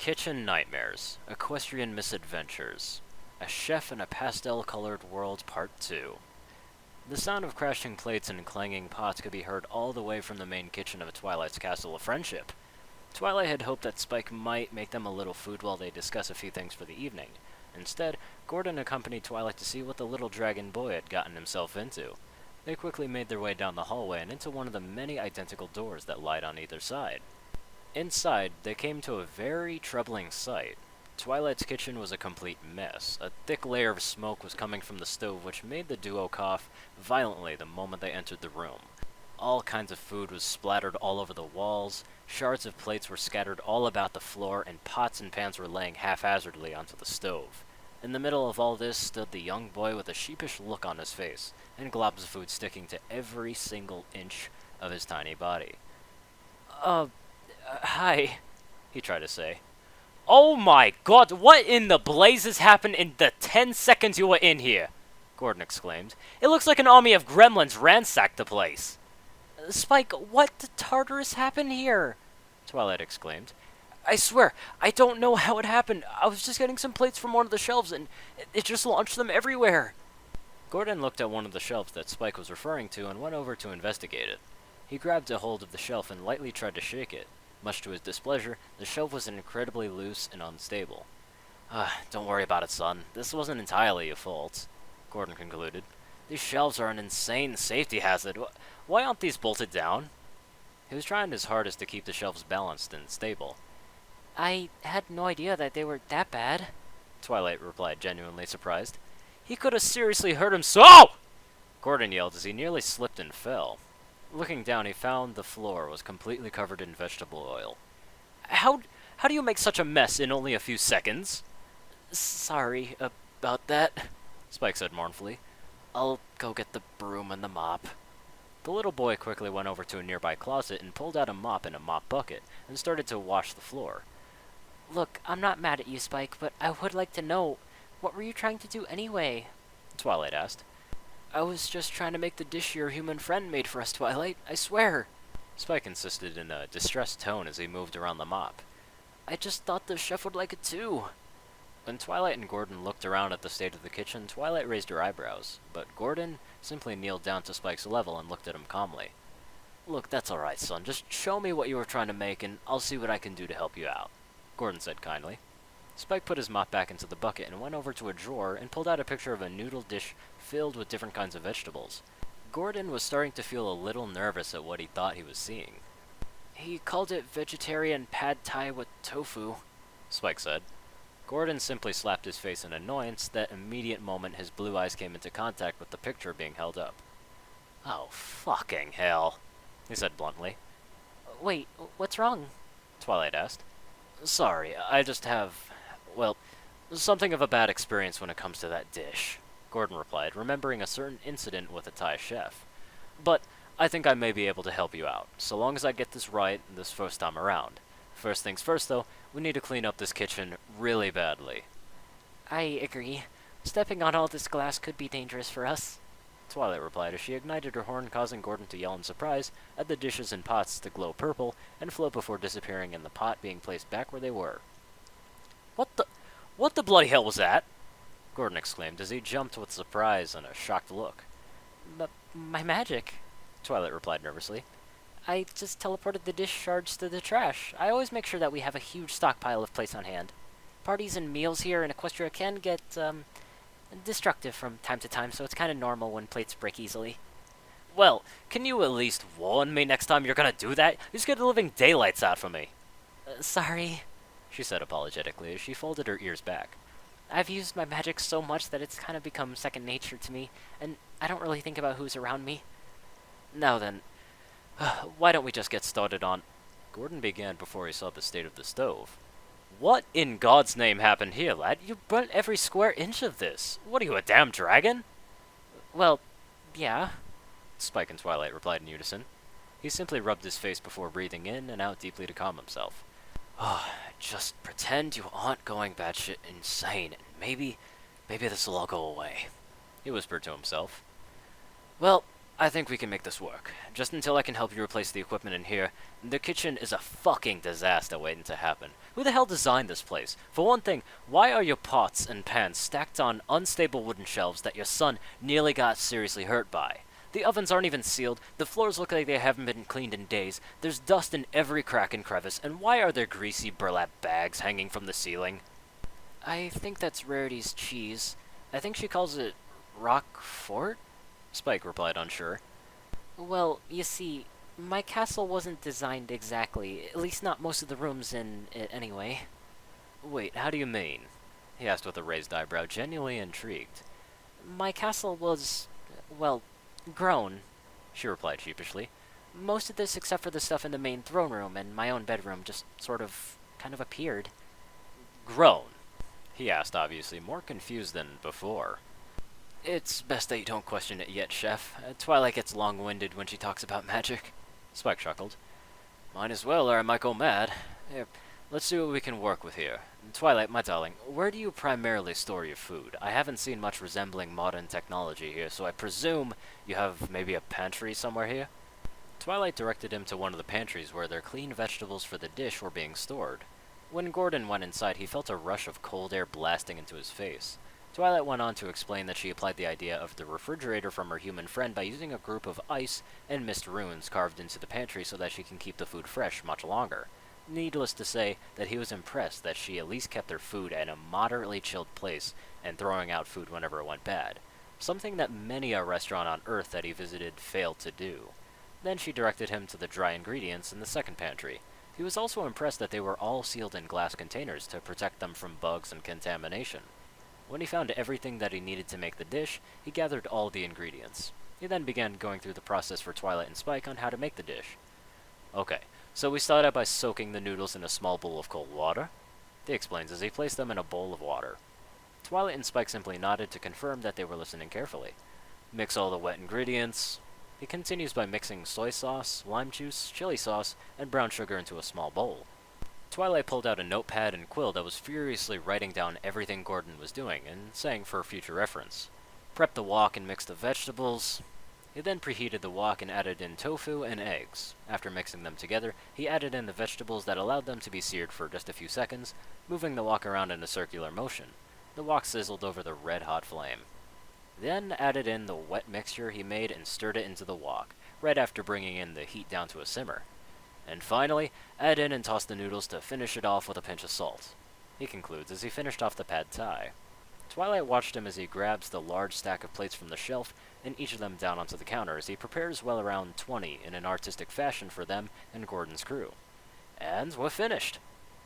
Kitchen Nightmares, Equestrian Misadventures, A Chef in a Pastel-Colored World Part 2. The sound of crashing plates and clanging pots could be heard all the way from the main kitchen of Twilight's Castle of Friendship. Twilight had hoped that Spike might make them a little food while they discuss a few things for the evening. Instead, Gordon accompanied Twilight to see what the little dragon boy had gotten himself into. They quickly made their way down the hallway and into one of the many identical doors that lied on either side. Inside, they came to a very troubling sight. Twilight's kitchen was a complete mess. A thick layer of smoke was coming from the stove, which made the duo cough violently the moment they entered the room. All kinds of food was splattered all over the walls, shards of plates were scattered all about the floor, and pots and pans were laying haphazardly onto the stove. In the middle of all this stood the young boy with a sheepish look on his face, and globs of food sticking to every single inch of his tiny body. Hi, he tried to say. Oh my god, what in the blazes happened in the 10 seconds you were in here? Gordon exclaimed. It looks like an army of gremlins ransacked the place. Spike, what the Tartarus happened here? Twilight exclaimed. I swear, I don't know how it happened. I was just getting some plates from one of the shelves and it just launched them everywhere. Gordon looked at one of the shelves that Spike was referring to and went over to investigate it. He grabbed a hold of the shelf and lightly tried to shake it. Much to his displeasure, the shelf was incredibly loose and unstable. Don't worry about it, son. This wasn't entirely your fault, Gordon concluded. These shelves are an insane safety hazard. Why aren't these bolted down? He was trying his hardest to keep the shelves balanced and stable. I had no idea that they were that bad, Twilight replied, genuinely surprised. He could have seriously hurt himself! Gordon yelled as he nearly slipped and fell. Looking down, he found the floor was completely covered in vegetable oil. How do you make such a mess in only a few seconds? Sorry about that, Spike said mournfully. I'll go get the broom and the mop. The little boy quickly went over to a nearby closet and pulled out a mop and a mop bucket and started to wash the floor. Look, I'm not mad at you, Spike, but I would like to know, what were you trying to do anyway? Twilight asked. I was just trying to make the dish your human friend made for us, Twilight, I swear. Spike insisted in a distressed tone as he moved around the mop. I just thought the chef would like it too. When Twilight and Gordon looked around at the state of the kitchen, Twilight raised her eyebrows, but Gordon simply kneeled down to Spike's level and looked at him calmly. Look, that's alright, son. Just show me what you were trying to make, and I'll see what I can do to help you out, Gordon said kindly. Spike put his mop back into the bucket and went over to a drawer and pulled out a picture of a noodle dish filled with different kinds of vegetables. Gordon was starting to feel a little nervous at what he thought he was seeing. He called it vegetarian pad thai with tofu, Spike said. Gordon simply slapped his face in annoyance. That immediate moment his blue eyes came into contact with the picture being held up. Oh, fucking hell, he said bluntly. Wait, what's wrong? Twilight asked. Sorry, I just have, well, something of a bad experience when it comes to that dish, Gordon replied, remembering a certain incident with a Thai chef. But I think I may be able to help you out, so long as I get this right this first time around. First things first, though, we need to clean up this kitchen really badly. I agree. Stepping on all this glass could be dangerous for us, Twilight replied as she ignited her horn, causing Gordon to yell in surprise at the dishes and pots to glow purple and float before disappearing and the pot being placed back where they were. What the bloody hell was that? Gordon exclaimed as he jumped with surprise and a shocked look. My magic, Twilight replied nervously. I just teleported the dish shards to the trash. I always make sure that we have a huge stockpile of plates on hand. Parties and meals here in Equestria can get, destructive from time to time, so it's kind of normal when plates break easily. Well, can you at least warn me next time you're gonna do that? You scared the living daylights out from me. Sorry, she said apologetically as she folded her ears back. I've used my magic so much that it's kind of become second nature to me, and I don't really think about who's around me. Now then, why don't we just get started on... Gordon began before he saw the state of the stove. What in God's name happened here, lad? You burnt every square inch of this. What are you, a damn dragon? Well, yeah, Spike and Twilight replied in unison. He simply rubbed his face before breathing in and out deeply to calm himself. Just pretend you aren't going batshit insane, and maybe this will all go away, he whispered to himself. Well, I think we can make this work. Just until I can help you replace the equipment in here, the kitchen is a fucking disaster waiting to happen. Who the hell designed this place? For one thing, why are your pots and pans stacked on unstable wooden shelves that your son nearly got seriously hurt by? The ovens aren't even sealed, the floors look like they haven't been cleaned in days, there's dust in every crack and crevice, and why are there greasy burlap bags hanging from the ceiling? I think that's Rarity's cheese. I think she calls it Roquefort? Spike replied, unsure. Well, you see, my castle wasn't designed exactly, at least not most of the rooms in it anyway. Wait, how do you mean? He asked with a raised eyebrow, genuinely intrigued. My castle was, well, grown, she replied sheepishly. Most of this except for the stuff in the main throne room and my own bedroom just kind of appeared. Grown? He asked, obviously more confused than before. It's best that you don't question it yet, Chef. Twilight gets long-winded when she talks about magic. Spike chuckled. Might as well, or I might go mad. Here, let's see what we can work with here. Twilight, my darling, where do you primarily store your food? I haven't seen much resembling modern technology here, so I presume you have maybe a pantry somewhere here? Twilight directed him to one of the pantries where their clean vegetables for the dish were being stored. When Gordon went inside, he felt a rush of cold air blasting into his face. Twilight went on to explain that she applied the idea of the refrigerator from her human friend by using a group of ice and mist runes carved into the pantry so that she can keep the food fresh much longer. Needless to say that he was impressed that she at least kept their food at a moderately chilled place and throwing out food whenever it went bad, something that many a restaurant on Earth that he visited failed to do. Then she directed him to the dry ingredients in the second pantry. He was also impressed that they were all sealed in glass containers to protect them from bugs and contamination. When he found everything that he needed to make the dish, he gathered all the ingredients. He then began going through the process for Twilight and Spike on how to make the dish. Okay, so we start out by soaking the noodles in a small bowl of cold water. He explains as he placed them in a bowl of water. Twilight and Spike simply nodded to confirm that they were listening carefully. Mix all the wet ingredients. He continues by mixing soy sauce, lime juice, chili sauce, and brown sugar into a small bowl. Twilight pulled out a notepad and quill that was furiously writing down everything Gordon was doing and saying for future reference. Prep the wok and mix the vegetables. He then preheated the wok and added in tofu and eggs. After mixing them together, he added in the vegetables that allowed them to be seared for just a few seconds, moving the wok around in a circular motion. The wok sizzled over the red-hot flame. Then added in the wet mixture he made and stirred it into the wok, right after bringing in the heat down to a simmer. And finally, add in and toss the noodles to finish it off with a pinch of salt. He concludes as he finished off the pad thai. Twilight watched him as he grabs the large stack of plates from the shelf and each of them down onto the counter as he prepares well around 20 in an artistic fashion for them and Gordon's crew. And we're finished,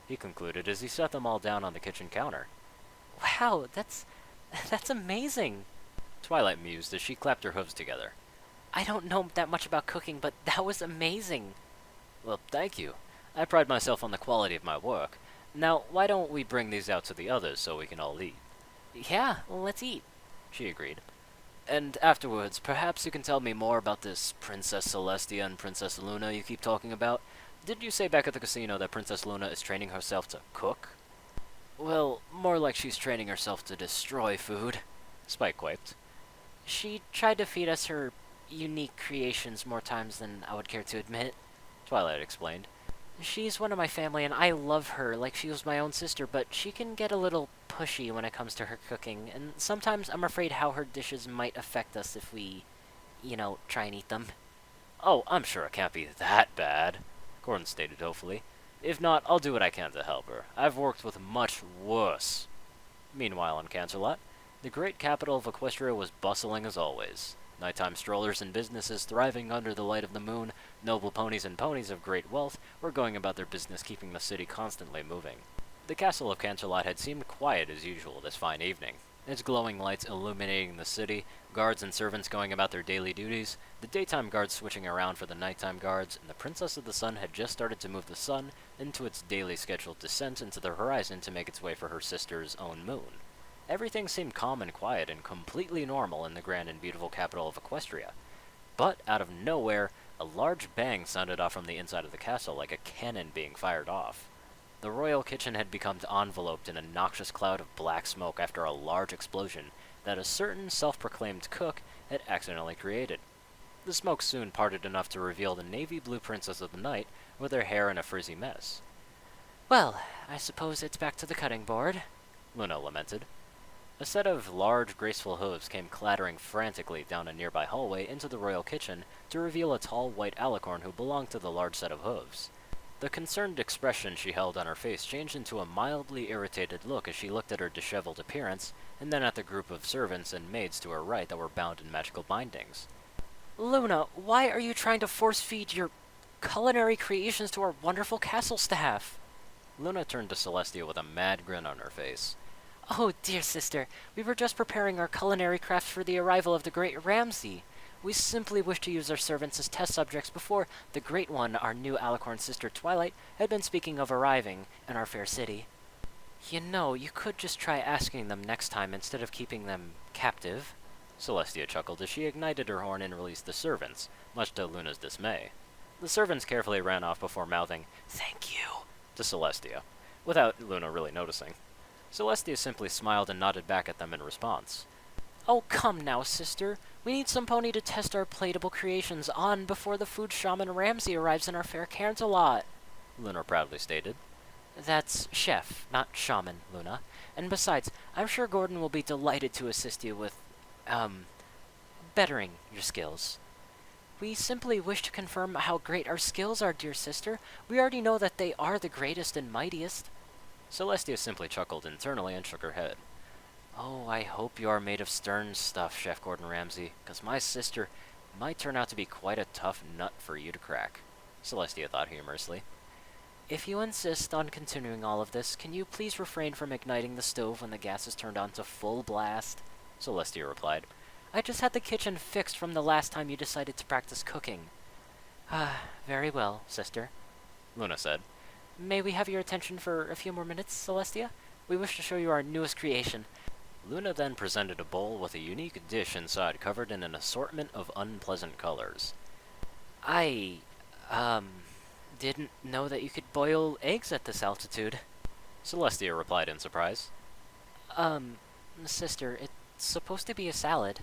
he concluded as he set them all down on the kitchen counter. Wow, that's amazing, Twilight mused as she clapped her hooves together. I don't know that much about cooking, but that was amazing. Well, thank you. I pride myself on the quality of my work. Now, why don't we bring these out to the others so we can all eat? Yeah, well, let's eat, she agreed. And afterwards, perhaps you can tell me more about this Princess Celestia and Princess Luna you keep talking about. Didn't you say back at the casino that Princess Luna is training herself to cook? Well, more like she's training herself to destroy food, Spike quiped. She tried to feed us her unique creations more times than I would care to admit, Twilight explained. She's one of my family and I love her like she was my own sister, but she can get a little pushy when it comes to her cooking, and sometimes I'm afraid how her dishes might affect us if we, try and eat them. Oh, I'm sure it can't be that bad, Gordon stated hopefully. If not, I'll do what I can to help her. I've worked with much worse. Meanwhile, on Canterlot, the great capital of Equestria was bustling as always. Nighttime strollers and businesses thriving under the light of the moon, noble ponies and ponies of great wealth were going about their business, keeping the city constantly moving. The castle of Canterlot had seemed quiet as usual this fine evening. Its glowing lights illuminating the city, guards and servants going about their daily duties, the daytime guards switching around for the nighttime guards, and the Princess of the Sun had just started to move the sun into its daily scheduled descent into the horizon to make its way for her sister's own moon. Everything seemed calm and quiet and completely normal in the grand and beautiful capital of Equestria. But, out of nowhere, a large bang sounded off from the inside of the castle like a cannon being fired off. The royal kitchen had become enveloped in a noxious cloud of black smoke after a large explosion that a certain self-proclaimed cook had accidentally created. The smoke soon parted enough to reveal the navy blue princess of the night with her hair in a frizzy mess. Well, I suppose it's back to the cutting board, Luna lamented. A set of large, graceful hooves came clattering frantically down a nearby hallway into the royal kitchen to reveal a tall white alicorn who belonged to the large set of hooves. The concerned expression she held on her face changed into a mildly irritated look as she looked at her disheveled appearance, and then at the group of servants and maids to her right that were bound in magical bindings. Luna, why are you trying to force-feed your culinary creations to our wonderful castle staff? Luna turned to Celestia with a mad grin on her face. Oh, dear sister, we were just preparing our culinary crafts for the arrival of the great Ramsay. We simply wish to use our servants as test subjects before the Great One, our new alicorn sister Twilight, had been speaking of arriving in our fair city. You know, you could just try asking them next time instead of keeping them captive. Celestia chuckled as she ignited her horn and released the servants, much to Luna's dismay. The servants carefully ran off before mouthing, "Thank you," to Celestia, without Luna really noticing. Celestia simply smiled and nodded back at them in response. Oh, come now, sister. We need some pony to test our plateable creations on before the food shaman Ramsay arrives in our fair Canterlot, Luna proudly stated. That's chef, not shaman, Luna. And besides, I'm sure Gordon will be delighted to assist you with, bettering your skills. We simply wish to confirm how great our skills are, dear sister. We already know that they are the greatest and mightiest. Celestia simply chuckled internally and shook her head. Oh, I hope you are made of stern stuff, Chef Gordon Ramsay, because my sister might turn out to be quite a tough nut for you to crack, Celestia thought humorously. If you insist on continuing all of this, can you please refrain from igniting the stove when the gas is turned on to full blast? Celestia replied. I just had the kitchen fixed from the last time you decided to practice cooking. Ah, very well, sister, Luna said. May we have your attention for a few more minutes, Celestia? We wish to show you our newest creation. Luna then presented a bowl with a unique dish inside covered in an assortment of unpleasant colors. I, didn't know that you could boil eggs at this altitude. Celestia replied in surprise. Sister, it's supposed to be a salad.